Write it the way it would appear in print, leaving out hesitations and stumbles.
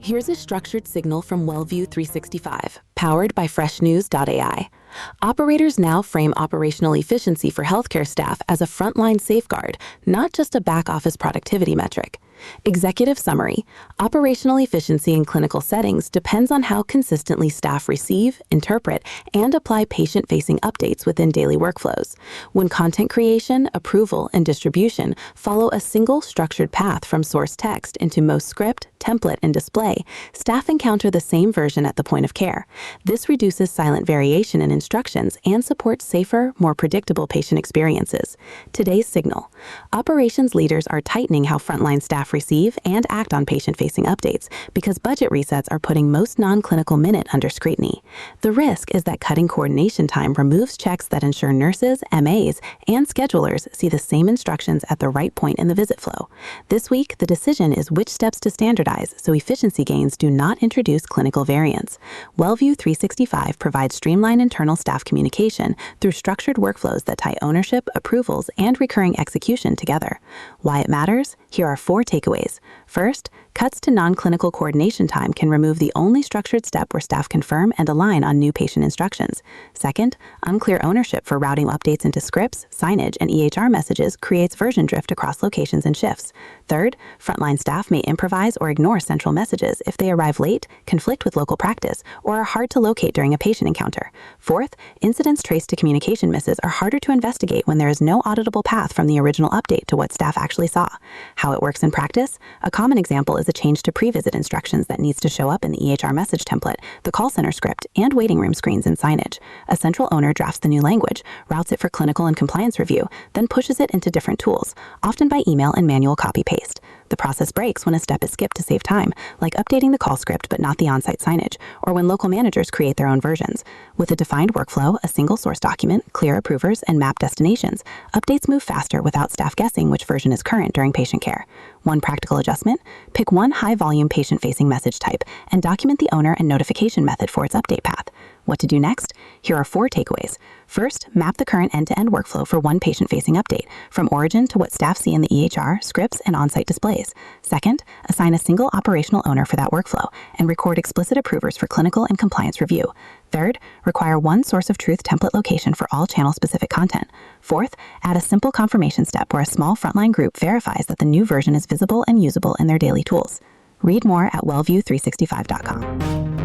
Here's a structured signal from WellView 365, powered by freshnews.ai. Operators now frame operational efficiency for healthcare staff as a frontline safeguard, not just a back-office productivity metric. Executive summary: operational efficiency in clinical settings depends on how consistently staff receive, interpret, and apply patient-facing updates within daily workflows. When content creation, approval, and distribution follow a single structured path from source text into most script, template, and display, staff encounter the same version at the point of care. This reduces silent variation in instructions and supports safer, more predictable patient experiences. Today's signal: operations leaders are tightening how frontline staff receive and act on patient-facing updates because budget resets are putting most non-clinical minute under scrutiny. The risk is that cutting coordination time removes checks that ensure nurses, MAs, and schedulers see the same instructions at the right point in the visit flow. This week, the decision is which steps to standardize so efficiency gains do not introduce clinical variance. WellView 365 provides streamlined internal staff communication through structured workflows that tie ownership, approvals, and recurring execution together. Why it matters? Here are 4 takeaways. First, cuts to non-clinical coordination time can remove the only structured step where staff confirm and align on new patient instructions. Second, unclear ownership for routing updates into scripts, signage, and EHR messages creates version drift across locations and shifts. Third, frontline staff may improvise or ignore central messages if they arrive late, conflict with local practice, or are hard to locate during a patient encounter. Fourth, incidents traced to communication misses are harder to investigate when there is no auditable path from the original update to what staff actually saw. How it works in practice? A common example is a change to pre-visit instructions that needs to show up in the EHR message template, the call center script, and waiting room screens and signage. A central owner drafts the new language, routes it for clinical and compliance review, then pushes it into different tools, often by email and manual copy-paste. The process breaks when a step is skipped to save time, like updating the call script but not the on-site signage, or when local managers create their own versions. With a defined workflow, a single source document, clear approvers, and mapped destinations, updates move faster without staff guessing which version is current during patient care. One practical adjustment: pick one high-volume patient-facing message type and document the owner and notification method for its update path. What to do next? Here are 4 takeaways. First, map the current end-to-end workflow for one patient-facing update, from origin to what staff see in the EHR, scripts, and on-site displays. Second, assign a single operational owner for that workflow and record explicit approvers for clinical and compliance review. Third, require one source of truth template location for all channel-specific content. Fourth, add a simple confirmation step where a small frontline group verifies that the new version is visible and usable in their daily tools. Read more at wellview365.com.